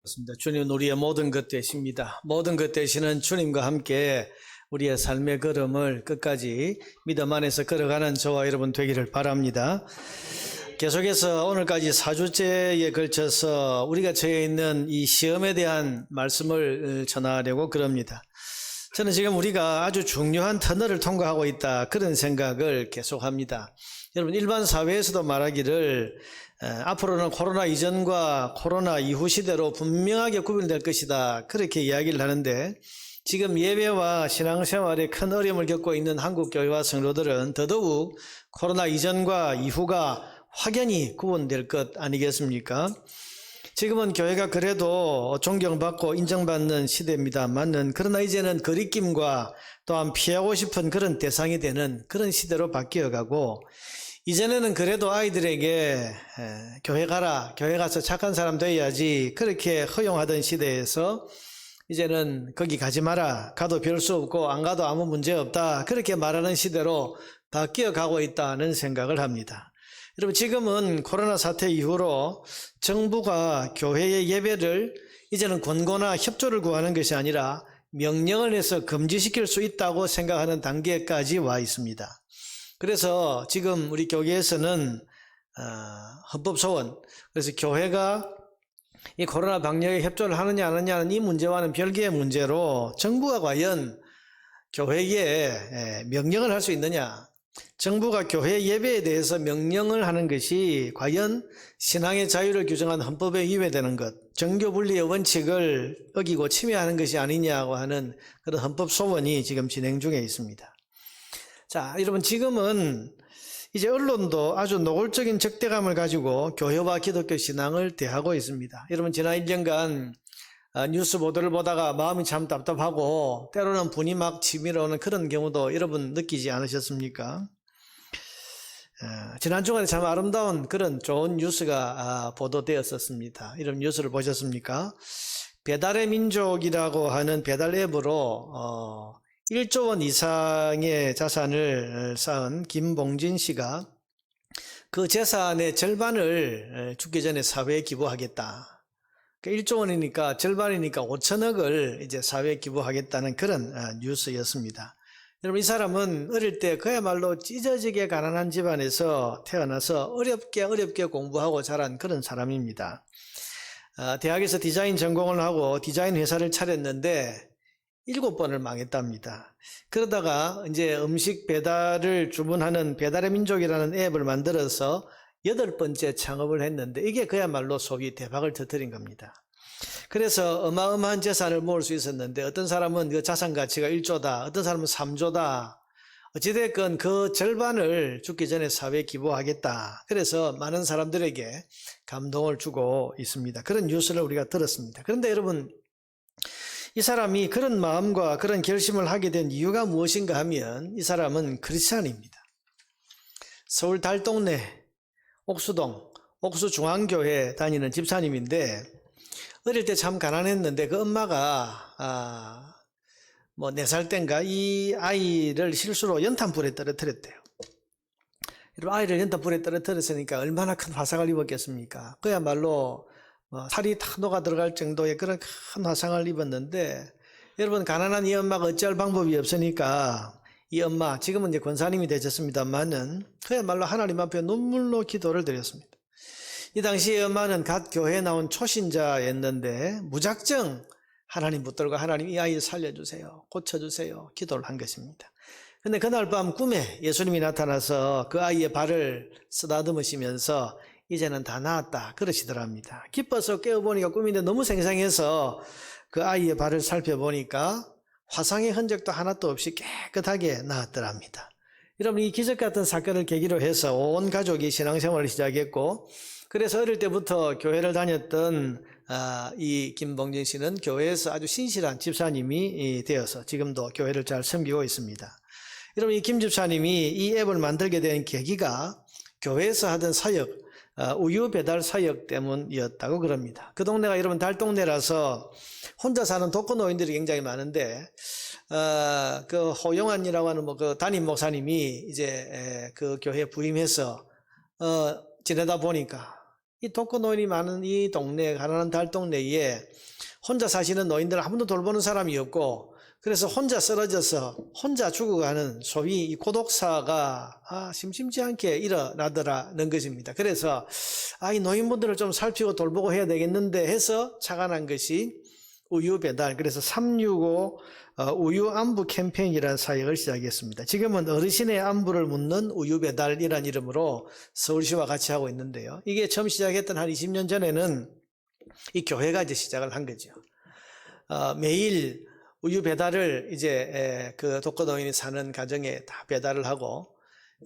그렇습니다. 주님은 우리의 모든 것 되십니다. 모든 것 되시는 주님과 함께 우리의 삶의 걸음을 끝까지 믿음 안에서 걸어가는 저와 여러분 되기를 바랍니다. 계속해서 오늘까지 4주째에 걸쳐서 우리가 처해 있는 이 시험에 대한 말씀을 전하려고 그럽니다. 저는 지금 우리가 아주 중요한 터널을 통과하고 있다, 그런 생각을 계속합니다. 여러분, 일반 사회에서도 말하기를 앞으로는 코로나 이전과 코로나 이후 시대로 분명하게 구분될 것이다, 그렇게 이야기를 하는데, 지금 예배와 신앙생활에 큰 어려움을 겪고 있는 한국교회와 성도들은 더더욱 코로나 이전과 이후가 확연히 구분될 것 아니겠습니까? 지금은 교회가 그래도 존경받고 인정받는 시대입니다만은, 그러나 이제는 거리낌과 또한 피하고 싶은 그런 대상이 되는 그런 시대로 바뀌어가고, 이전에는 그래도 아이들에게 교회 가라, 교회 가서 착한 사람 돼야지, 그렇게 허용하던 시대에서 이제는 거기 가지 마라, 가도 별 수 없고 안 가도 아무 문제 없다, 그렇게 말하는 시대로 바뀌어가고 있다는 생각을 합니다. 여러분, 지금은 코로나 사태 이후로 정부가 교회의 예배를 이제는 권고나 협조를 구하는 것이 아니라 명령을 해서 금지시킬 수 있다고 생각하는 단계까지 와 있습니다. 그래서 지금 우리 교계에서는 헌법소원, 그래서 교회가 이 코로나 방역에 협조를 하느냐 안 하느냐는 이 문제와는 별개의 문제로, 정부가 과연 교회에 명령을 할 수 있느냐, 정부가 교회 예배에 대해서 명령을 하는 것이 과연 신앙의 자유를 규정한 헌법에 위배되는 것, 정교분리의 원칙을 어기고 침해하는 것이 아니냐고 하는 그런 헌법 소원이 지금 진행 중에 있습니다. 자, 여러분, 지금은 이제 언론도 아주 노골적인 적대감을 가지고 교회와 기독교 신앙을 대하고 있습니다. 여러분, 지난 1년간 뉴스 보도를 보다가 마음이 참 답답하고 때로는 분이 막 치밀어 오는 그런 경우도 여러분 느끼지 않으셨습니까? 지난 주간에 참 아름다운 그런 좋은 뉴스가 보도되었었습니다. 이런 뉴스를 보셨습니까? 배달의 민족이라고 하는 배달 앱으로 1조 원 이상의 자산을 쌓은 김봉진 씨가 그 재산의 절반을 죽기 전에 사회에 기부하겠다. 1조 원이니까 절반이니까 5천억을 이제 사회에 기부하겠다는 그런 뉴스였습니다. 여러분, 이 사람은 어릴 때 그야말로 찢어지게 가난한 집안에서 태어나서 어렵게 공부하고 자란 그런 사람입니다. 대학에서 디자인 전공을 하고 디자인 회사를 차렸는데 7번을 망했답니다. 그러다가 이제 음식 배달을 주문하는 배달의 민족이라는 앱을 만들어서 8번째 창업을 했는데, 이게 그야말로 소위 대박을 터뜨린 겁니다. 그래서 어마어마한 재산을 모을 수 있었는데, 어떤 사람은 그 자산 가치가 1조다, 어떤 사람은 3조다. 어찌됐건 그 절반을 죽기 전에 사회에 기부하겠다. 그래서 많은 사람들에게 감동을 주고 있습니다. 그런 뉴스를 우리가 들었습니다. 그런데 여러분, 이 사람이 그런 마음과 그런 결심을 하게 된 이유가 무엇인가 하면, 이 사람은 크리스찬입니다. 서울 달동네 옥수동 옥수중앙교회 다니는 집사님인데, 어릴 때 참 가난했는데 그 엄마가 4살 땐가 이 아이를 실수로 연탄불에 떨어뜨렸대요. 여러분, 아이를 연탄불에 떨어뜨렸으니까 얼마나 큰 화상을 입었겠습니까? 그야말로 살이 다 녹아 들어갈 정도의 그런 큰 화상을 입었는데, 여러분, 가난한 이 엄마가 어찌할 방법이 없으니까 이 엄마, 지금은 이제 권사님이 되셨습니다만은, 그야말로 하나님 앞에 눈물로 기도를 드렸습니다. 이 당시에 엄마는 갓 교회에 나온 초신자였는데 무작정 하나님 붙들고, 하나님 이 아이를 살려주세요, 고쳐주세요, 기도를 한 것입니다. 근데 그날 밤 꿈에 예수님이 나타나서 그 아이의 발을 쓰다듬으시면서 이제는 다 나았다 그러시더랍니다. 기뻐서 깨어보니까 꿈인데 너무 생생해서 그 아이의 발을 살펴보니까 화상의 흔적도 하나도 없이 깨끗하게 나았더랍니다. 여러분, 이 기적 같은 사건을 계기로 해서 온 가족이 신앙생활을 시작했고, 그래서 어릴 때부터 교회를 다녔던 이 김봉진 씨는 교회에서 아주 신실한 집사님이 되어서 지금도 교회를 잘 섬기고 있습니다. 여러분, 이 김 집사님이 이 앱을 만들게 된 계기가 교회에서 하던 사역, 우유 배달 사역 때문이었다고 그럽니다. 그 동네가 여러분 달동네라서 혼자 사는 독거노인들이 굉장히 많은데, 그 호용환이라고 하는 그 담임 목사님이 이제 그 교회에 부임해서 지내다 보니까 이 독거노인이 많은 이 동네, 가난한 달동네에 혼자 사시는 노인들을 한 번도 돌보는 사람이 없고, 그래서 혼자 쓰러져서 혼자 죽어가는 소위 이 고독사가 심심치 않게 일어나더라는 것입니다. 그래서 이 노인분들을 좀 살피고 돌보고 해야 되겠는데 해서 착안한 것이 우유 배달, 그래서 365 우유 안부 캠페인이라는 사역을 시작했습니다. 지금은 어르신의 안부를 묻는 우유 배달이라는 이름으로 서울시와 같이 하고 있는데요. 이게 처음 시작했던 한 20년 전에는 이 교회가 이제 시작을 한 거죠. 매일 우유 배달을 이제 그 독거노인이 사는 가정에 다 배달을 하고,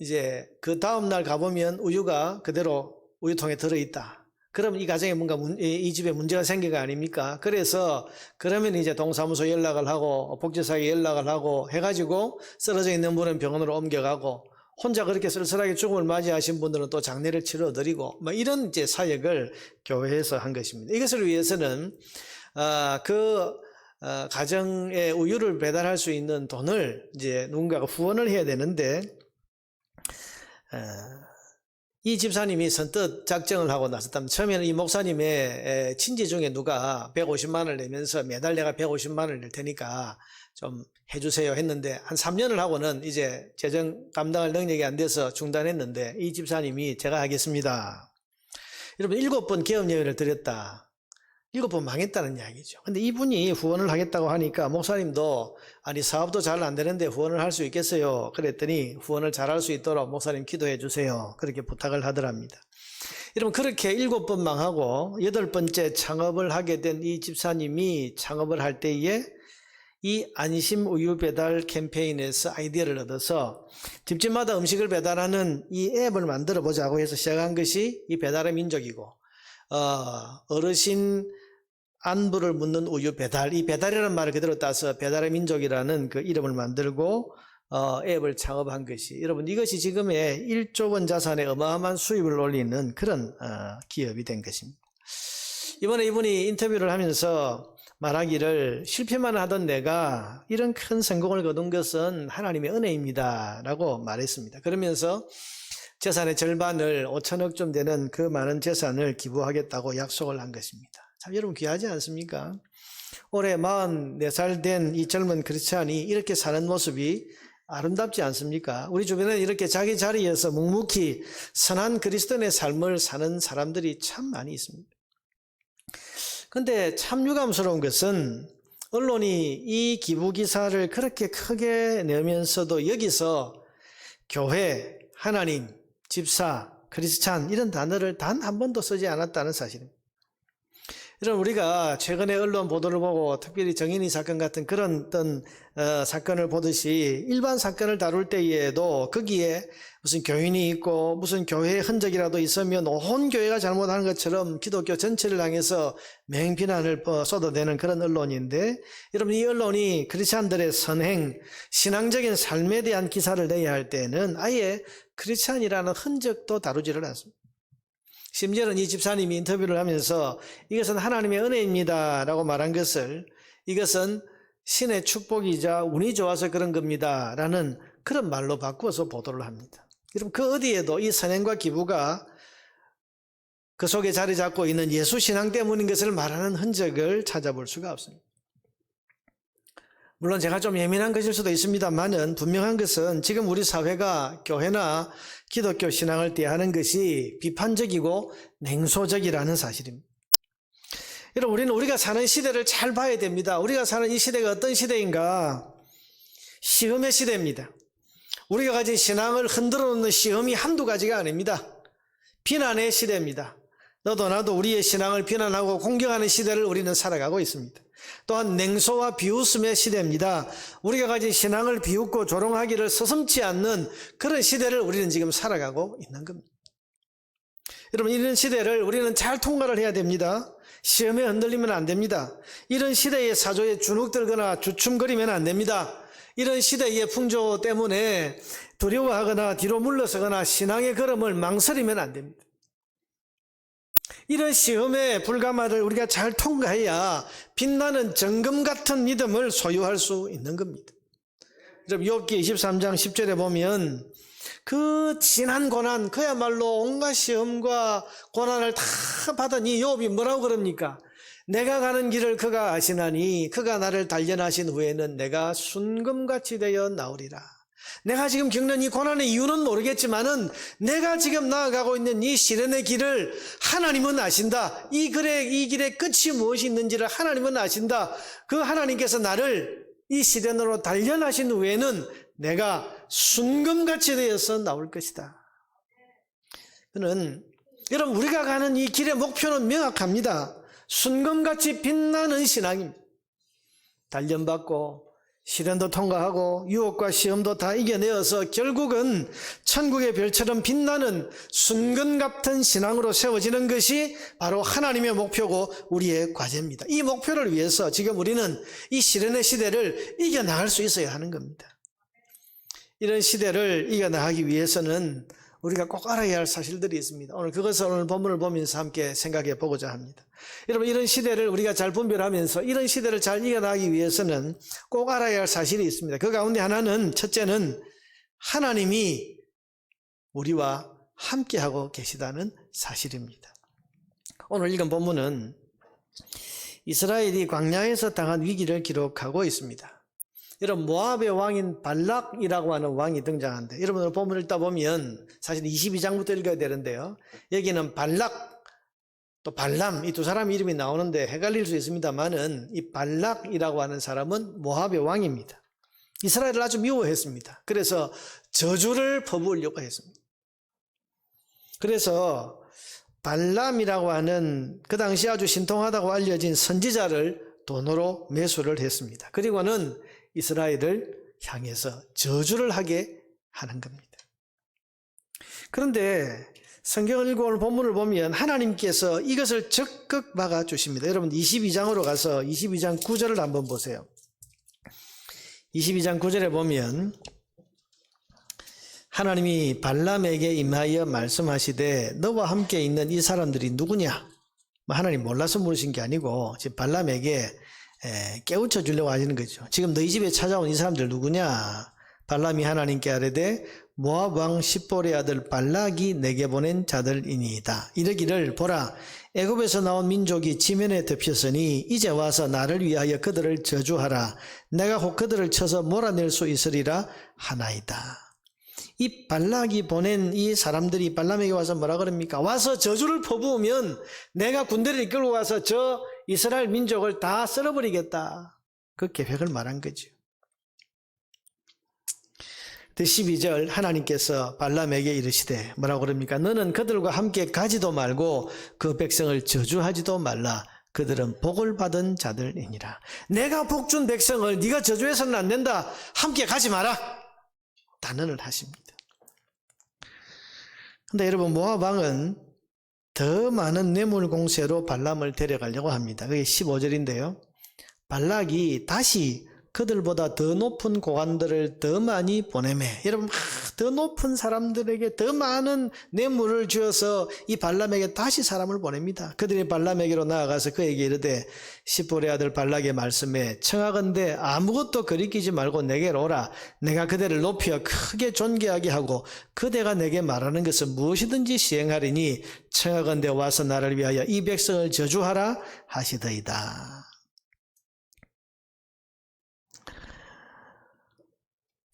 이제 그 다음날 가보면 우유가 그대로 우유통에 들어있다. 그럼 이 가정에 뭔가 이 집에 문제가 생긴 거 아닙니까? 그래서 그러면 이제 동사무소 연락을 하고 복지사에 연락을 하고 해가지고 쓰러져 있는 분은 병원으로 옮겨가고, 혼자 그렇게 쓸쓸하게 죽음을 맞이하신 분들은 또 장례를 치러드리고, 뭐 이런 이제 사역을 교회에서 한 것입니다. 이것을 위해서는 가정에 우유를 배달할 수 있는 돈을 이제 누군가가 후원을 해야 되는데, 이 집사님이 선뜻 작정을 하고 나섰다면, 처음에는 이 목사님의 친지 중에 누가 150만 원을 내면서 매달 내가 150만 원을 낼 테니까 좀 해주세요 했는데, 한 3년을 하고는 이제 재정 감당할 능력이 안 돼서 중단했는데, 이 집사님이 제가 하겠습니다. 여러분 7번 개업 예언을 드렸다. 7번 망했다는 이야기죠. 근데 이분이 후원을 하겠다고 하니까 목사님도 아니 사업도 잘 안 되는데 후원을 할 수 있겠어요? 그랬더니 후원을 잘할 수 있도록 목사님 기도해 주세요. 그렇게 부탁을 하더랍니다. 여러분 그렇게 7번 망하고 8번째 창업을 하게 된 이 집사님이 창업을 할 때에 이 안심 우유 배달 캠페인에서 아이디어를 얻어서 집집마다 음식을 배달하는 이 앱을 만들어 보자고 해서 시작한 것이 이 배달의 민족이고, 어르신 안부를 묻는 우유 배달, 이 배달이라는 말을 그대로 따서 배달의 민족이라는 그 이름을 만들고 앱을 창업한 것이, 여러분 이것이 지금의 1조 원 자산의 어마어마한 수입을 올리는 그런 기업이 된 것입니다. 이번에 이분이 인터뷰를 하면서 말하기를, 실패만 하던 내가 이런 큰 성공을 거둔 것은 하나님의 은혜입니다 라고 말했습니다. 그러면서 재산의 절반을 5천억쯤 되는 그 많은 재산을 기부하겠다고 약속을 한 것입니다. 참 여러분 귀하지 않습니까? 올해 44살 된 이 젊은 크리스찬이 이렇게 사는 모습이 아름답지 않습니까? 우리 주변에 이렇게 자기 자리에서 묵묵히 선한 그리스도인의 삶을 사는 사람들이 참 많이 있습니다. 그런데 참 유감스러운 것은 언론이 이 기부 기사를 그렇게 크게 내면서도 여기서 교회, 하나님, 집사, 크리스찬 이런 단어를 단 한 번도 쓰지 않았다는 사실입니다. 여러분 우리가 최근에 언론 보도를 보고 특별히 정인이 사건 같은 그런 어떤 사건을 보듯이 일반 사건을 다룰 때에도 거기에 무슨 교인이 있고 무슨 교회의 흔적이라도 있으면 온 교회가 잘못하는 것처럼 기독교 전체를 향해서 맹비난을 쏟아내는 그런 언론인데, 여러분 이 언론이 크리스찬들의 선행, 신앙적인 삶에 대한 기사를 내야 할 때는 아예 크리스찬이라는 흔적도 다루지를 않습니다. 심지어는 이 집사님이 인터뷰를 하면서 이것은 하나님의 은혜입니다 라고 말한 것을, 이것은 신의 축복이자 운이 좋아서 그런 겁니다 라는 그런 말로 바꾸어서 보도를 합니다. 여러분 그 어디에도 이 선행과 기부가 그 속에 자리 잡고 있는 예수 신앙 때문인 것을 말하는 흔적을 찾아볼 수가 없습니다. 물론 제가 좀 예민한 것일 수도 있습니다만은 분명한 것은 지금 우리 사회가 교회나 기독교 신앙을 대하는 것이 비판적이고 냉소적이라는 사실입니다. 여러분 우리는 우리가 사는 시대를 잘 봐야 됩니다. 우리가 사는 이 시대가 어떤 시대인가? 시험의 시대입니다. 우리가 가진 신앙을 흔들어 놓는 시험이 한두 가지가 아닙니다. 비난의 시대입니다. 너도 나도 우리의 신앙을 비난하고 공격하는 시대를 우리는 살아가고 있습니다. 또한 냉소와 비웃음의 시대입니다. 우리가 가진 신앙을 비웃고 조롱하기를 서슴지 않는 그런 시대를 우리는 지금 살아가고 있는 겁니다. 여러분 이런 시대를 우리는 잘 통과를 해야 됩니다. 시험에 흔들리면 안 됩니다. 이런 시대의 사조에 주눅들거나 주춤거리면 안 됩니다. 이런 시대의 풍조 때문에 두려워하거나 뒤로 물러서거나 신앙의 걸음을 망설이면 안 됩니다. 이런 시험의 불가마를 우리가 잘 통과해야 빛나는 정금 같은 믿음을 소유할 수 있는 겁니다. 욥기 23장 10절에 보면 그 지난 고난, 그야말로 온갖 시험과 고난을 다 받으니 욥이 뭐라고 그럽니까? 내가 가는 길을 그가 아시나니 그가 나를 단련하신 후에는 내가 순금같이 되어 나오리라. 내가 지금 겪는 이 고난의 이유는 모르겠지만은 내가 지금 나아가고 있는 이 시련의 길을 하나님은 아신다. 이 길의 끝이 무엇이 있는지를 하나님은 아신다. 그 하나님께서 나를 이 시련으로 단련하신 후에는 내가 순금같이 되어서 나올 것이다. 그는 여러분, 우리가 가는 이 길의 목표는 명확합니다. 순금같이 빛나는 신앙입니다. 단련받고 시련도 통과하고 유혹과 시험도 다 이겨내어서 결국은 천국의 별처럼 빛나는 순금 같은 신앙으로 세워지는 것이 바로 하나님의 목표고 우리의 과제입니다. 이 목표를 위해서 지금 우리는 이 시련의 시대를 이겨나갈 수 있어야 하는 겁니다. 이런 시대를 이겨나가기 위해서는 우리가 꼭 알아야 할 사실들이 있습니다. 오늘 본문을 보면서 함께 생각해 보고자 합니다. 여러분, 이런 시대를 우리가 잘 분별하면서 이런 시대를 잘 이겨나가기 위해서는 꼭 알아야 할 사실이 있습니다. 그 가운데 하나는, 첫째는 하나님이 우리와 함께하고 계시다는 사실입니다. 오늘 읽은 본문은 이스라엘이 광야에서 당한 위기를 기록하고 있습니다. 여러분, 모압의 왕인 발락이라고 하는 왕이 등장하는데, 여러분 본문을 읽다 보면 사실 22장부터 읽어야 되는데요, 여기는 발락 또 발람, 이 두 사람 이름이 나오는데 헷갈릴 수 있습니다만은 이 발락이라고 하는 사람은 모압의 왕입니다. 이스라엘을 아주 미워했습니다. 그래서 저주를 퍼부으려고 했습니다. 그래서 발람이라고 하는 그 당시 아주 신통하다고 알려진 선지자를 돈으로 매수를 했습니다. 그리고는 이스라엘을 향해서 저주를 하게 하는 겁니다. 그런데 성경을 읽고 오늘 본문을 보면 하나님께서 이것을 적극 막아주십니다. 여러분 22장으로 가서 22장 9절을 한번 보세요. 22장 9절에 보면 하나님이 발람에게 임하여 말씀하시되 너와 함께 있는 이 사람들이 누구냐? 하나님 몰라서 물으신 게 아니고 지금 발람에게 깨우쳐 주려고 하시는 거죠. 지금 너희 집에 찾아온 이 사람들 누구냐? 발람이 하나님께 아뢰되 모압 왕 십볼의 아들 발락이 내게 보낸 자들이니이다. 이르기를 보라, 애굽에서 나온 민족이 지면에 덮였으니 이제 와서 나를 위하여 그들을 저주하라. 내가 혹 그들을 쳐서 몰아낼 수 있으리라 하나이다. 이 발락이 보낸 이 사람들이 발람에게 와서 뭐라 그럽니까? 와서 저주를 퍼부으면 내가 군대를 이끌고 와서 저 이스라엘 민족을 다 썰어버리겠다. 그 계획을 말한 거죠. 12절 하나님께서 발람에게 이르시되 뭐라고 그럽니까? 너는 그들과 함께 가지도 말고 그 백성을 저주하지도 말라. 그들은 복을 받은 자들이니라. 내가 복 준 백성을 네가 저주해서는 안 된다. 함께 가지 마라. 단언을 하십니다. 근데 여러분, 모압 왕은 더 많은 뇌물 공세로 발람을 데려가려고 합니다. 그게 15절인데요. 발락이 다시 그들보다 더 높은 고관들을 더 많이 보내매. 여러분, 더 높은 사람들에게 더 많은 뇌물을 주어서 이 발람에게 다시 사람을 보냅니다. 그들이 발람에게로 나아가서 그에게 이르되 십볼의 아들 발락의 말씀에 청하건대 아무것도 거리끼지 말고 내게로 오라. 내가 그대를 높여 크게 존귀하게 하고 그대가 내게 말하는 것은 무엇이든지 시행하리니 청하건대 와서 나를 위하여 이 백성을 저주하라 하시더이다.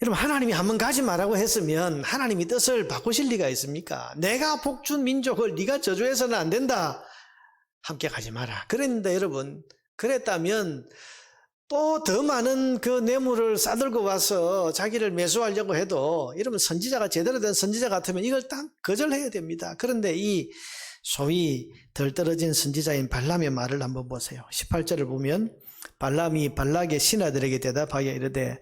여러분, 하나님이 한번 가지 말라고 했으면 하나님이 뜻을 바꾸실 리가 있습니까? 내가 복준 민족을 네가 저주해서는 안 된다. 함께 가지 마라. 그랬는데 여러분, 그랬다면 또 더 많은 그 뇌물을 싸들고 와서 자기를 매수하려고 해도 여러분, 선지자가 제대로 된 선지자 같으면 이걸 딱 거절해야 됩니다. 그런데 이 소위 덜 떨어진 선지자인 발람의 말을 한번 보세요. 18절을 보면 발람이 발락의 신하들에게 대답하여 이르되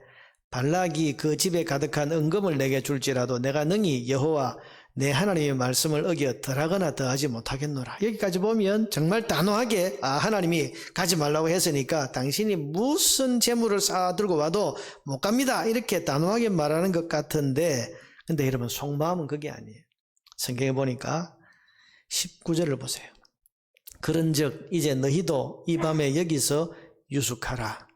발락이 그 집에 가득한 은금을 내게 줄지라도 내가 능히 여호와 내 하나님의 말씀을 어겨 덜하거나 더하지 못하겠노라. 여기까지 보면 정말 단호하게 하나님이 가지 말라고 했으니까 당신이 무슨 재물을 쌓아들고 와도 못 갑니다. 이렇게 단호하게 말하는 것 같은데, 근데 여러분, 속마음은 그게 아니에요. 성경에 보니까 19절을 보세요. 그런즉 이제 너희도 이 밤에 여기서 유숙하라.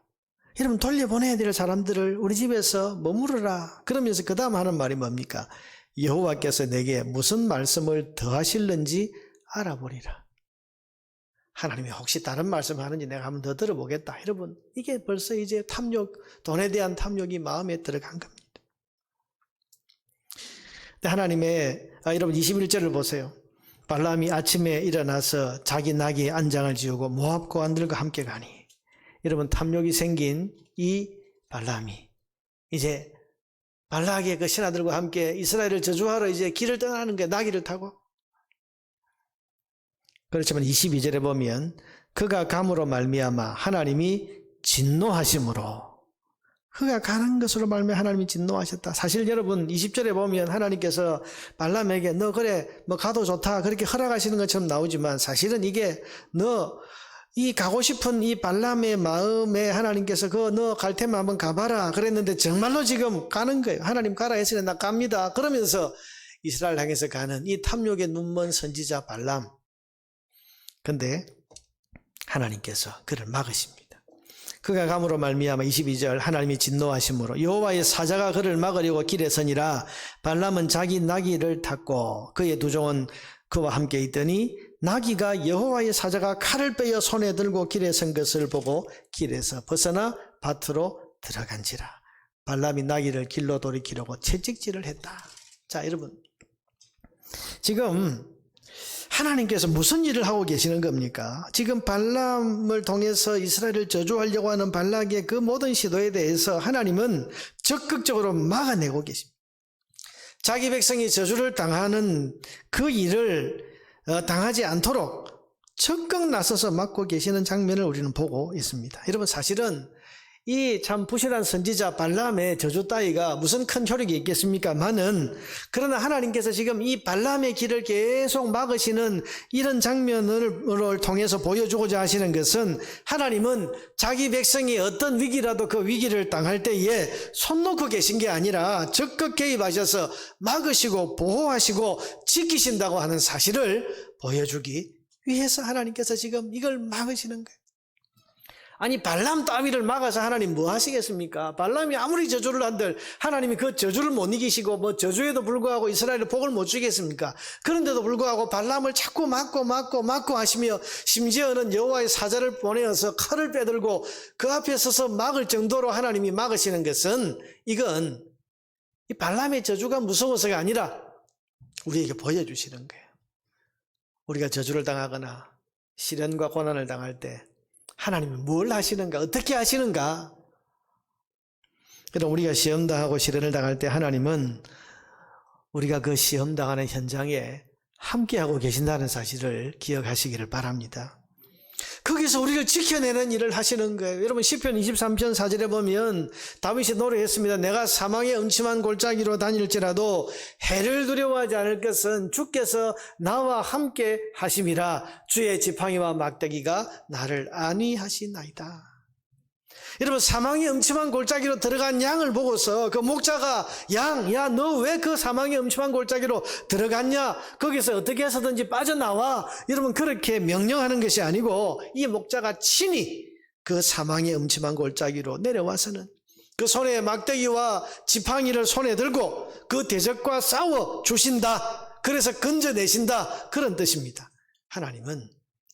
여러분, 돌려보내야 될 사람들을 우리 집에서 머무르라. 그러면서 그 다음 하는 말이 뭡니까? 여호와께서 내게 무슨 말씀을 더하실는지 알아보리라. 하나님이 혹시 다른 말씀을 하는지 내가 한번 더 들어보겠다. 여러분, 이게 벌써 이제 탐욕, 돈에 대한 탐욕이 마음에 들어간 겁니다. 하나님의, 여러분 21절을 보세요. 발람이 아침에 일어나서 자기 나귀에 안장을 지우고 모압 고관들과 함께 가니. 여러분, 탐욕이 생긴 이 발람이 이제 발락의 그 신하들과 함께 이스라엘을 저주하러 이제 길을 떠나는 게 나귀를 타고. 그렇지만 22절에 보면 그가 감으로 말미암아 하나님이 진노하심으로, 그가 가는 것으로 말미암아 하나님이 진노하셨다. 사실 여러분 20절에 보면 하나님께서 발람에게 너 그래 뭐 가도 좋다 그렇게 허락하시는 것처럼 나오지만, 사실은 이게 너 이 가고 싶은 이 발람의 마음에 하나님께서 너 갈 테면 한번 가봐라 그랬는데 정말로 지금 가는 거예요. 하나님 가라 했으니 나 갑니다. 그러면서 이스라엘 향해서 가는 이 탐욕의 눈먼 선지자 발람. 근데 하나님께서 그를 막으십니다. 그가 감으로 말미암아 22절 하나님이 진노하심으로 여호와의 사자가 그를 막으려고 길에 서니라. 발람은 자기 나귀를 탔고 그의 두 종은 그와 함께 있더니 나귀가 여호와의 사자가 칼을 빼어 손에 들고 길에 선 것을 보고 길에서 벗어나 밭으로 들어간지라. 발람이 나귀를 길로 돌이키려고 채찍질을 했다. 자, 여러분, 지금 하나님께서 무슨 일을 하고 계시는 겁니까? 지금 발람을 통해서 이스라엘을 저주하려고 하는 발락의 그 모든 시도에 대해서 하나님은 적극적으로 막아내고 계십니다. 자기 백성이 저주를 당하는 그 일을 당하지 않도록 적극 나서서 막고 계시는 장면을 우리는 보고 있습니다. 여러분, 사실은 이 참 부실한 선지자 발람의 저주 따위가 무슨 큰 효력이 있겠습니까만은, 그러나 하나님께서 지금 이 발람의 길을 계속 막으시는 이런 장면을 통해서 보여주고자 하시는 것은, 하나님은 자기 백성이 어떤 위기라도 그 위기를 당할 때에 손 놓고 계신 게 아니라 적극 개입하셔서 막으시고 보호하시고 지키신다고 하는 사실을 보여주기 위해서 하나님께서 지금 이걸 막으시는 거예요. 아니, 발람 따위를 막아서 하나님 뭐 하시겠습니까? 발람이 아무리 저주를 한들 하나님이 그 저주를 못 이기시고 뭐 저주에도 불구하고 이스라엘에 복을 못 주겠습니까? 그런데도 불구하고 발람을 자꾸 막고 하시며, 심지어는 여호와의 사자를 보내어서 칼을 빼들고 그 앞에 서서 막을 정도로 하나님이 막으시는 것은, 이건 이 발람의 저주가 무서워서가 아니라 우리에게 보여주시는 거예요. 우리가 저주를 당하거나 시련과 고난을 당할 때 하나님이 뭘 하시는가, 어떻게 하시는가. 그럼 우리가 시험당하고 시련을 당할 때 하나님은 우리가 그 시험당하는 현장에 함께하고 계신다는 사실을 기억하시기를 바랍니다. 거기서 우리를 지켜내는 일을 하시는 거예요. 여러분, 시편 23편 4절에 보면 다윗이 노래했습니다. 내가 사망의 음침한 골짜기로 다닐지라도 해를 두려워하지 않을 것은 주께서 나와 함께 하심이라. 주의 지팡이와 막대기가 나를 안위하시나이다. 여러분, 사망의 음침한 골짜기로 들어간 양을 보고서 그 목자가 야, 너 왜 그 사망의 음침한 골짜기로 들어갔냐? 거기서 어떻게 해서든지 빠져나와. 여러분, 그렇게 명령하는 것이 아니고 이 목자가 친히 그 사망의 음침한 골짜기로 내려와서는 그 손에 막대기와 지팡이를 손에 들고 그 대적과 싸워 주신다. 그래서 건져내신다. 그런 뜻입니다. 하나님은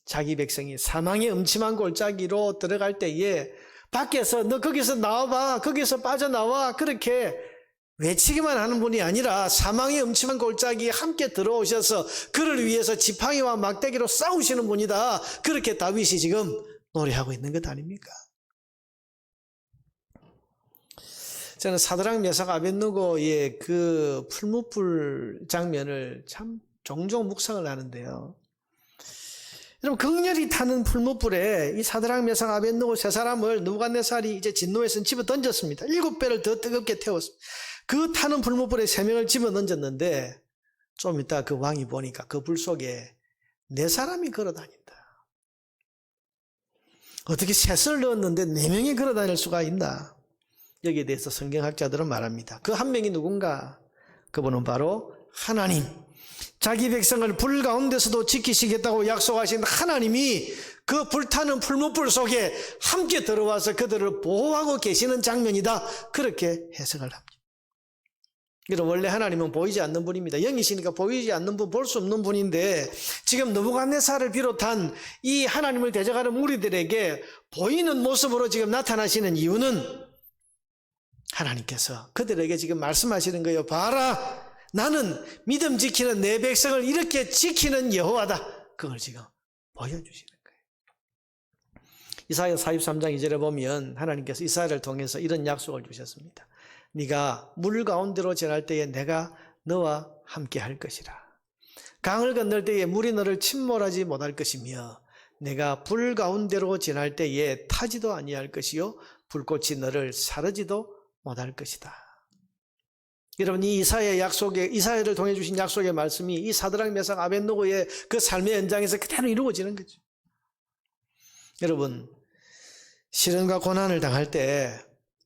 자기 백성이 사망의 음침한 골짜기로 들어갈 때에 밖에서 너 거기서 나와봐, 거기서 빠져나와, 그렇게 외치기만 하는 분이 아니라 사망의 음침한 골짜기에 함께 들어오셔서 그를 위해서 지팡이와 막대기로 싸우시는 분이다. 그렇게 다윗이 지금 노래하고 있는 것 아닙니까? 저는 사드락 메삭 아벳느고의 그 풀무불 장면을 참 종종 묵상을 하는데요. 여러분, 극렬히 타는 풀무불에 이 사드락 메삭 아벳느고 세 사람을 느부갓네살이 이제 진노해서 집어 던졌습니다. 7배를 더 뜨겁게 태웠습니다. 그 타는 풀무불에 3명을 집어 던졌는데 좀 이따 그 왕이 보니까 그 불 속에 4사람이 걸어 다닌다. 어떻게 셋을 넣었는데 4명이 걸어 다닐 수가 있나? 여기에 대해서 성경학자들은 말합니다. 그 한 명이 누군가? 그분은 바로 하나님. 자기 백성을 불 가운데서도 지키시겠다고 약속하신 하나님이 그 불타는 풀무불 속에 함께 들어와서 그들을 보호하고 계시는 장면이다. 그렇게 해석을 합니다. 여러분, 원래 하나님은 보이지 않는 분입니다. 영이시니까 보이지 않는 분, 볼 수 없는 분인데 지금 느부갓네살을 비롯한 이 하나님을 대적하는 무리들에게 보이는 모습으로 지금 나타나시는 이유는 하나님께서 그들에게 지금 말씀하시는 거예요. 봐라, 나는 믿음 지키는 내 백성을 이렇게 지키는 여호와다. 그걸 지금 보여주시는 거예요. 이사야 43장 2절에 보면 하나님께서 이사야를 통해서 이런 약속을 주셨습니다. 네가 물 가운데로 지날 때에 내가 너와 함께 할 것이라. 강을 건널 때에 물이 너를 침몰하지 못할 것이며 내가 불 가운데로 지날 때에 타지도 아니할 것이요 불꽃이 너를 사르지도 못할 것이다. 여러분, 이 이사야의 약속에, 이사야를 통해 주신 약속의 말씀이 이 사드락 메삭 아벳느고의 그 삶의 현장에서 그대로 이루어지는 거죠. 여러분, 시련과 고난을 당할 때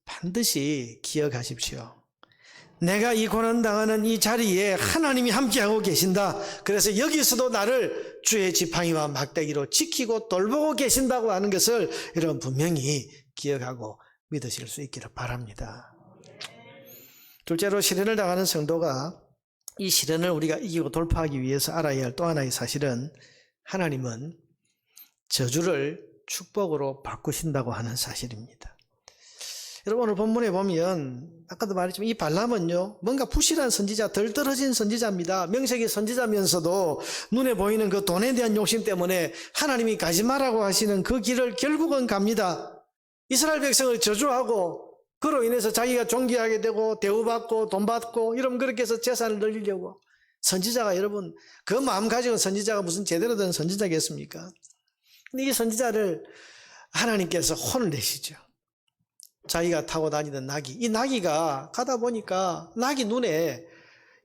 반드시 기억하십시오. 내가 이 고난당하는 이 자리에 하나님이 함께하고 계신다. 그래서 여기서도 나를 주의 지팡이와 막대기로 지키고 돌보고 계신다고 하는 것을 여러분 분명히 기억하고 믿으실 수 있기를 바랍니다. 둘째로, 시련을 당하는 성도가 이 시련을 우리가 이기고 돌파하기 위해서 알아야 할 또 하나의 사실은 하나님은 저주를 축복으로 바꾸신다고 하는 사실입니다. 여러분, 오늘 본문에 보면 아까도 말했지만 이 발람은요, 뭔가 부실한 선지자, 덜 떨어진 선지자입니다. 명색이 선지자면서도 눈에 보이는 그 돈에 대한 욕심 때문에 하나님이 가지 마라고 하시는 그 길을 결국은 갑니다. 이스라엘 백성을 저주하고 그로 인해서 자기가 존귀하게 되고 대우받고 돈 받고 이러면 그렇게 해서 재산을 늘리려고. 선지자가, 여러분, 그 마음 가지고 선지자가 무슨 제대로 된 선지자겠습니까? 근데 이 선지자를 하나님께서 혼을 내시죠. 자기가 타고 다니던 나귀, 이 나귀가 가다 보니까 나귀 눈에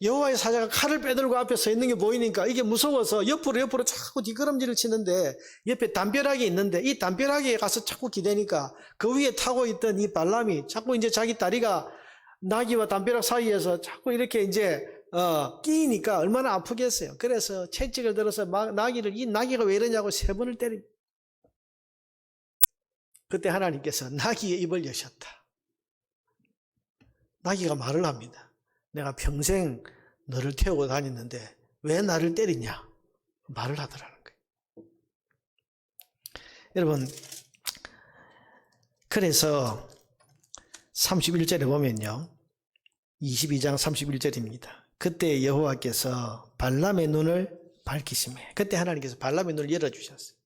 여호와의 사자가 칼을 빼들고 앞에 서 있는 게 보이니까 이게 무서워서 옆으로 자꾸 뒷걸음질을 치는데 옆에 담벼락이 있는데 이 담벼락에 가서 자꾸 기대니까 그 위에 타고 있던 이 발람이 자꾸 이제 자기 다리가 나귀와 담벼락 사이에서 자꾸 이렇게 이제 끼니까 얼마나 아프겠어요. 그래서 채찍을 들어서 이 나귀가 왜 이러냐고 3번을 때립니다. 그때 하나님께서 나귀의 입을 여셨다. 나귀가 말을 합니다. 내가 평생 너를 태우고 다녔는데 왜 나를 때리냐? 말을 하더라는 거예요. 여러분, 그래서 31절에 보면요, 22장 31절입니다. 그때 여호와께서 발람의 눈을 밝히시매, 그때 하나님께서 발람의 눈을 열어주셨어요.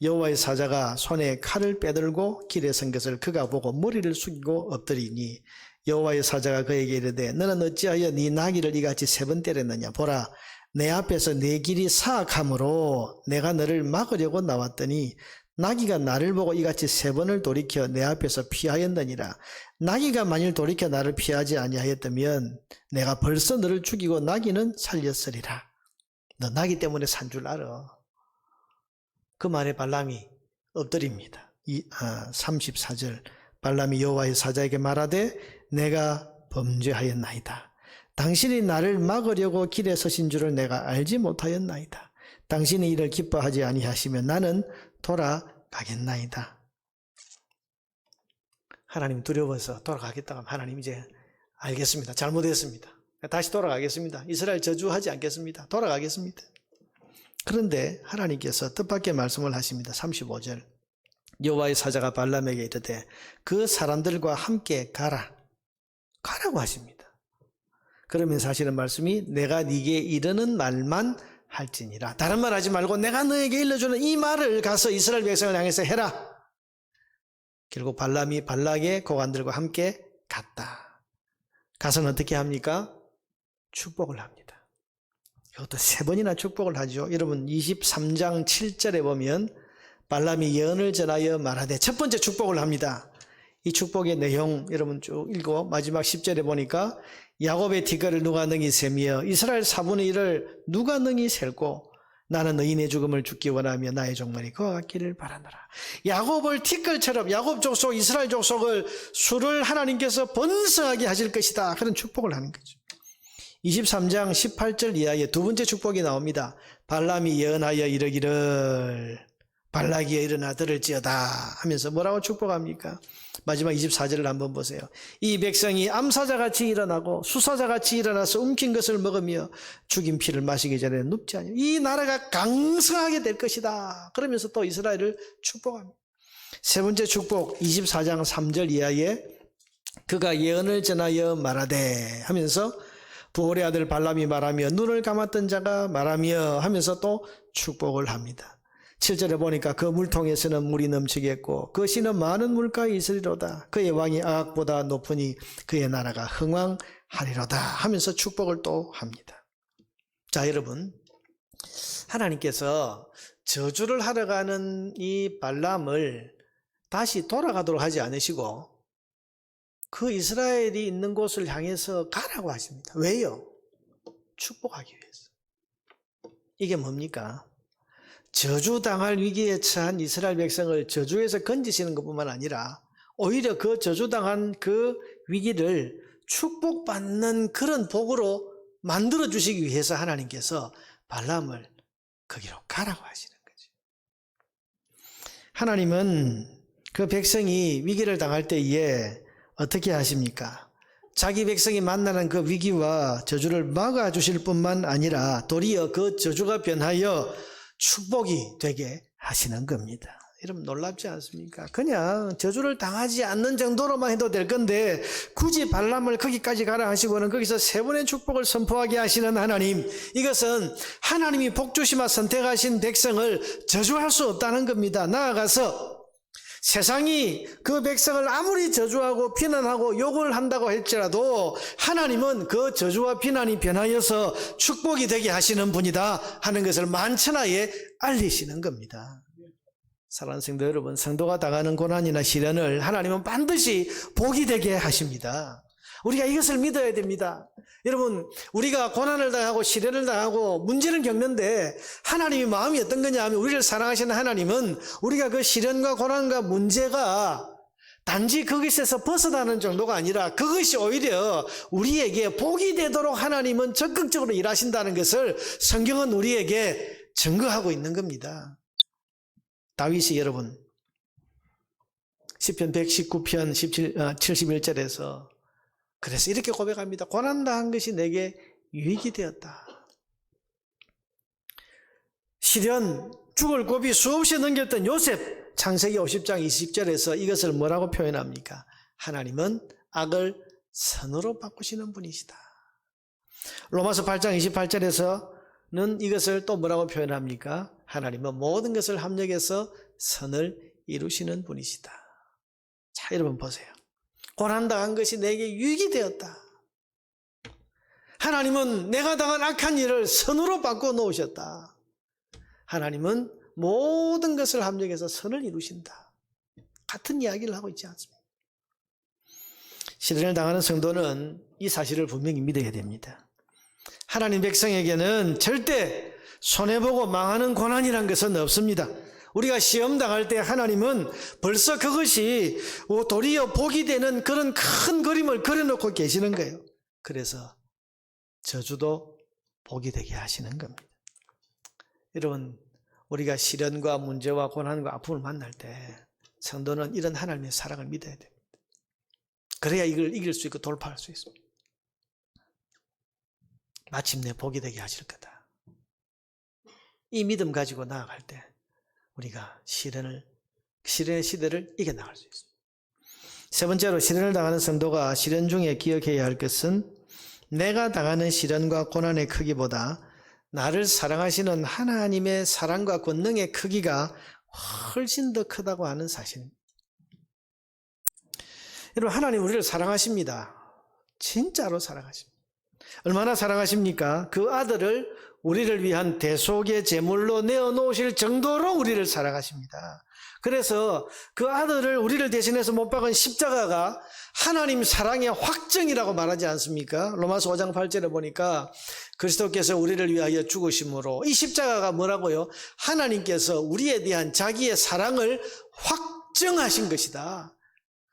여호와의 사자가 손에 칼을 빼들고 길에 선 것을 그가 보고 머리를 숙이고 엎드리니 여호와의 사자가 그에게 이르되 너는 어찌하여 네 나귀를 이같이 3번 때렸느냐? 보라, 내 앞에서 내 길이 사악함으로 내가 너를 막으려고 나왔더니 나귀가 나를 보고 이같이 3번을 돌이켜 내 앞에서 피하였느니라. 나귀가 만일 돌이켜 나를 피하지 아니하였다면 내가 벌써 너를 죽이고 나귀는 살렸으리라. 너 나귀 때문에 산 줄 알아. 그 말에 발람이 엎드립니다. 34절, 발람이 여호와의 사자에게 말하되 내가 범죄하였나이다. 당신이 나를 막으려고 길에 서신 줄을 내가 알지 못하였나이다. 당신이 이를 기뻐하지 아니하시면 나는 돌아가겠나이다. 하나님 두려워서 돌아가겠다고 하면 하나님 이제 알겠습니다. 잘못했습니다. 다시 돌아가겠습니다. 이스라엘 저주하지 않겠습니다. 돌아가겠습니다. 그런데 하나님께서 뜻밖의 말씀을 하십니다. 35절, 여호와의 사자가 발람에게 이르되 그 사람들과 함께 가라고 하십니다. 그러면 사실은 말씀이 내가 네게 이르는 말만 할지니라. 다른 말 하지 말고 내가 너에게 일러주는 이 말을 가서 이스라엘 백성을 향해서 해라. 결국 발람이 발락의 고관들과 함께 갔다. 가서는 어떻게 합니까? 축복을 합니다. 이것도 3번이나 축복을 하죠. 여러분, 23장 7절에 보면 발람이 예언을 전하여 말하되 첫 번째 축복을 합니다. 이 축복의 내용 여러분 쭉 읽고 마지막 10절에 보니까 야곱의 티끌을 누가 능히 세며 이스라엘 4분의 1을 누가 능히 셀고 나는 의인의 죽음을 죽기 원하며 나의 종말이 그와 같기를 바라노라. 야곱을 티끌처럼 야곱 족속 이스라엘 족속을 수를 하나님께서 번성하게 하실 것이다. 그런 축복을 하는 거죠. 23장 18절 이하에 두 번째 축복이 나옵니다. 발람이 예언하여 이르기를 발락이여 일어나 들을지어다 하면서 뭐라고 축복합니까? 마지막 24절을 한번 보세요. 이 백성이 암사자같이 일어나고 수사자같이 일어나서 움킨 것을 먹으며 죽인 피를 마시기 전에 눕지 아니하며 이 나라가 강성하게 될 것이다. 그러면서 또 이스라엘을 축복합니다. 세 번째 축복 24장 3절 이하에 그가 예언을 전하여 말하되 하면서 부올의 아들 발람이 말하며 눈을 감았던 자가 말하며 하면서 또 축복을 합니다. 7절에 보니까 그 물통에서는 물이 넘치겠고 그 씨는 많은 물가에 있으리로다. 그의 왕이 아각보다 높으니 그의 나라가 흥왕하리로다 하면서 축복을 또 합니다. 자, 여러분, 하나님께서 저주를 하러 가는 이 발람을 다시 돌아가도록 하지 않으시고 그 이스라엘이 있는 곳을 향해서 가라고 하십니다. 왜요? 축복하기 위해서. 이게 뭡니까? 저주당할 위기에 처한 이스라엘 백성을 저주에서 건지시는 것뿐만 아니라 오히려 그 저주당한 그 위기를 축복받는 그런 복으로 만들어 주시기 위해서 하나님께서 발람을 거기로 가라고 하시는 거죠. 하나님은 그 백성이 위기를 당할 때에 어떻게 하십니까? 자기 백성이 만나는 그 위기와 저주를 막아주실 뿐만 아니라 도리어 그 저주가 변하여 축복이 되게 하시는 겁니다. 여러분 놀랍지 않습니까? 그냥 저주를 당하지 않는 정도로만 해도 될 건데 굳이 발람을 거기까지 가라 하시고는 거기서 세 번의 축복을 선포하게 하시는 하나님, 이것은 하나님이 복주심아 선택하신 백성을 저주할 수 없다는 겁니다. 나아가서 세상이 그 백성을 아무리 저주하고 비난하고 욕을 한다고 할지라도 하나님은 그 저주와 비난이 변하여서 축복이 되게 하시는 분이다 하는 것을 만천하에 알리시는 겁니다. 사랑하는 성도 여러분, 성도가 당하는 고난이나 시련을 하나님은 반드시 복이 되게 하십니다. 우리가 이것을 믿어야 됩니다. 여러분, 우리가 고난을 당하고 시련을 당하고 문제를 겪는데 하나님의 마음이 어떤 거냐 하면, 우리를 사랑하시는 하나님은 우리가 그 시련과 고난과 문제가 단지 그것에서 벗어나는 정도가 아니라 그것이 오히려 우리에게 복이 되도록 하나님은 적극적으로 일하신다는 것을 성경은 우리에게 증거하고 있는 겁니다. 다윗이 여러분 시편 119편 71절에서 그래서 이렇게 고백합니다. 고난당한 것이 내게 유익이 되었다. 시련, 죽을 고비 수없이 넘겼던 요셉, 창세기 50장 20절에서 이것을 뭐라고 표현합니까? 하나님은 악을 선으로 바꾸시는 분이시다. 로마서 8장 28절에서는 이것을 또 뭐라고 표현합니까? 하나님은 모든 것을 합력해서 선을 이루시는 분이시다. 자, 여러분 보세요. 고난당한 것이 내게 유익이 되었다. 하나님은 내가 당한 악한 일을 선으로 바꿔 놓으셨다. 하나님은 모든 것을 합력해서 선을 이루신다. 같은 이야기를 하고 있지 않습니까? 시련을 당하는 성도는 이 사실을 분명히 믿어야 됩니다. 하나님 백성에게는 절대 손해보고 망하는 고난이란 것은 없습니다. 우리가 시험 당할 때 하나님은 벌써 그것이 도리어 복이 되는 그런 큰 그림을 그려놓고 계시는 거예요. 그래서 저주도 복이 되게 하시는 겁니다. 여러분, 우리가 시련과 문제와 고난과 아픔을 만날 때 성도는 이런 하나님의 사랑을 믿어야 됩니다. 그래야 이걸 이길 수 있고 돌파할 수 있습니다. 마침내 복이 되게 하실 거다. 이 믿음 가지고 나아갈 때 우리가 시련의 시대를 이겨나갈 수 있습니다. 세 번째로, 시련을 당하는 성도가 시련 중에 기억해야 할 것은 내가 당하는 시련과 고난의 크기보다 나를 사랑하시는 하나님의 사랑과 권능의 크기가 훨씬 더 크다고 하는 사실입니다. 여러분, 하나님 우리를 사랑하십니다. 진짜로 사랑하십니다. 얼마나 사랑하십니까? 그 아들을 우리를 위한 대속의 제물로 내어놓으실 정도로 우리를 사랑하십니다. 그래서 그 아들을 우리를 대신해서 못 박은 십자가가 하나님 사랑의 확증이라고 말하지 않습니까? 로마서 5장 8절에 보니까 그리스도께서 우리를 위하여 죽으심으로, 이 십자가가 뭐라고요? 하나님께서 우리에 대한 자기의 사랑을 확증하신 것이다.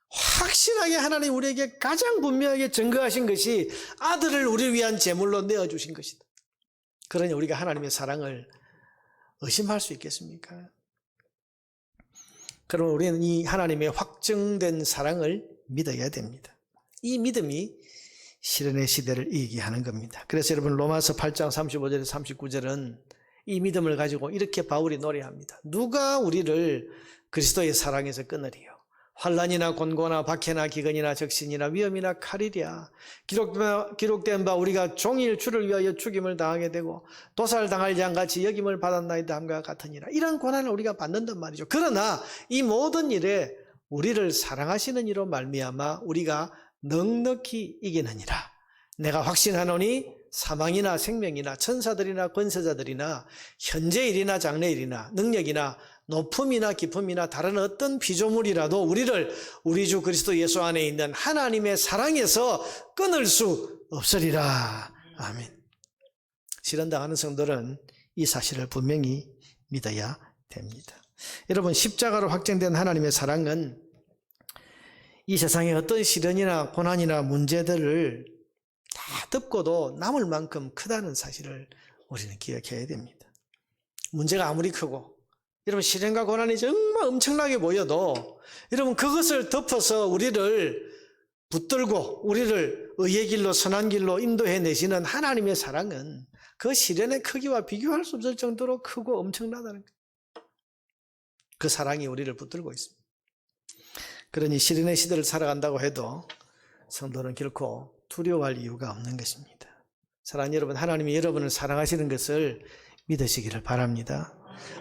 확실하게 하나님 우리에게 가장 분명하게 증거하신 것이 아들을 우리를 위한 제물로 내어주신 것이다. 그러니 우리가 하나님의 사랑을 의심할 수 있겠습니까? 그러면 우리는 이 하나님의 확증된 사랑을 믿어야 됩니다. 이 믿음이 시련의 시대를 이기게 하는 겁니다. 그래서 여러분 로마서 8장 35절에서 39절은 이 믿음을 가지고 이렇게 바울이 노래합니다. 누가 우리를 그리스도의 사랑에서 끊으리요? 환난이나 곤고나 박해나 기근이나 적신이나 위험이나 칼이랴. 기록된 바 우리가 종일 주를 위하여 죽임을 당하게 되고 도살당할 양같이 여김을 받았나이다 함과 같으니라. 이런 고난을 우리가 받는단 말이죠. 그러나 이 모든 일에 우리를 사랑하시는 이로 말미암아 우리가 넉넉히 이기느니라. 내가 확신하노니 사망이나 생명이나 천사들이나 권세자들이나 현재일이나 장래일이나 능력이나 높음이나 깊음이나 다른 어떤 피조물이라도 우리를 우리 주 그리스도 예수 안에 있는 하나님의 사랑에서 끊을 수 없으리라. 아멘. 시련당하는 성도는 이 사실을 분명히 믿어야 됩니다. 여러분, 십자가로 확정된 하나님의 사랑은 이 세상의 어떤 시련이나 고난이나 문제들을 다 덮고도 남을 만큼 크다는 사실을 우리는 기억해야 됩니다. 문제가 아무리 크고 여러분 시련과 고난이 정말 엄청나게 보여도 여러분 그것을 덮어서 우리를 붙들고 우리를 의의 길로 선한 길로 인도해 내시는 하나님의 사랑은 그 시련의 크기와 비교할 수 없을 정도로 크고 엄청나다는 거예요. 그 사랑이 우리를 붙들고 있습니다. 그러니 시련의 시대를 살아간다고 해도 성도는 결코 두려워할 이유가 없는 것입니다. 사랑하는 여러분, 하나님이 여러분을 사랑하시는 것을 믿으시기를 바랍니다.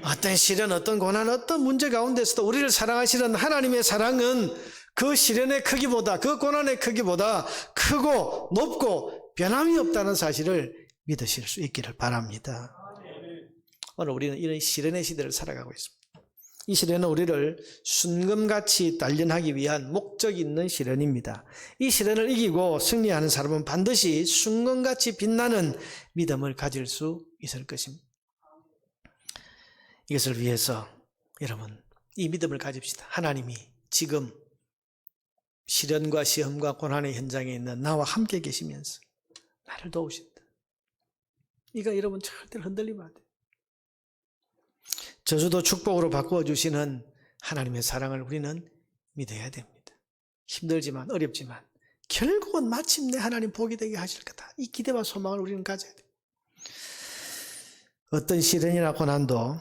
어떤 시련, 어떤 고난, 어떤 문제 가운데서도 우리를 사랑하시는 하나님의 사랑은 그 시련의 크기보다, 그 고난의 크기보다 크고 높고 변함이 없다는 사실을 믿으실 수 있기를 바랍니다. 오늘 우리는 이런 시련의 시대를 살아가고 있습니다. 이 시련은 우리를 순금같이 단련하기 위한 목적이 있는 시련입니다. 이 시련을 이기고 승리하는 사람은 반드시 순금같이 빛나는 믿음을 가질 수 있을 것입니다. 이것을 위해서 여러분 이 믿음을 가집시다. 하나님이 지금 시련과 시험과 고난의 현장에 있는 나와 함께 계시면서 나를 도우신다. 이거 여러분 절대로 흔들리면 안 돼요. 저주도 축복으로 바꾸어 주시는 하나님의 사랑을 우리는 믿어야 됩니다. 힘들지만 어렵지만 결국은 마침내 하나님 복이 되게 하실 거다. 이 기대와 소망을 우리는 가져야 돼요. 어떤 시련이나 고난도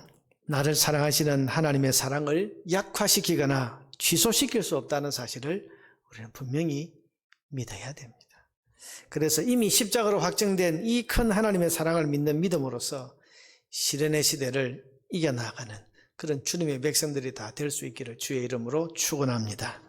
나를 사랑하시는 하나님의 사랑을 약화시키거나 취소시킬 수 없다는 사실을 우리는 분명히 믿어야 됩니다. 그래서 이미 십자가로 확정된 이 큰 하나님의 사랑을 믿는 믿음으로써 시련의 시대를 이겨나가는 그런 주님의 백성들이 다 될 수 있기를 주의 이름으로 축원합니다.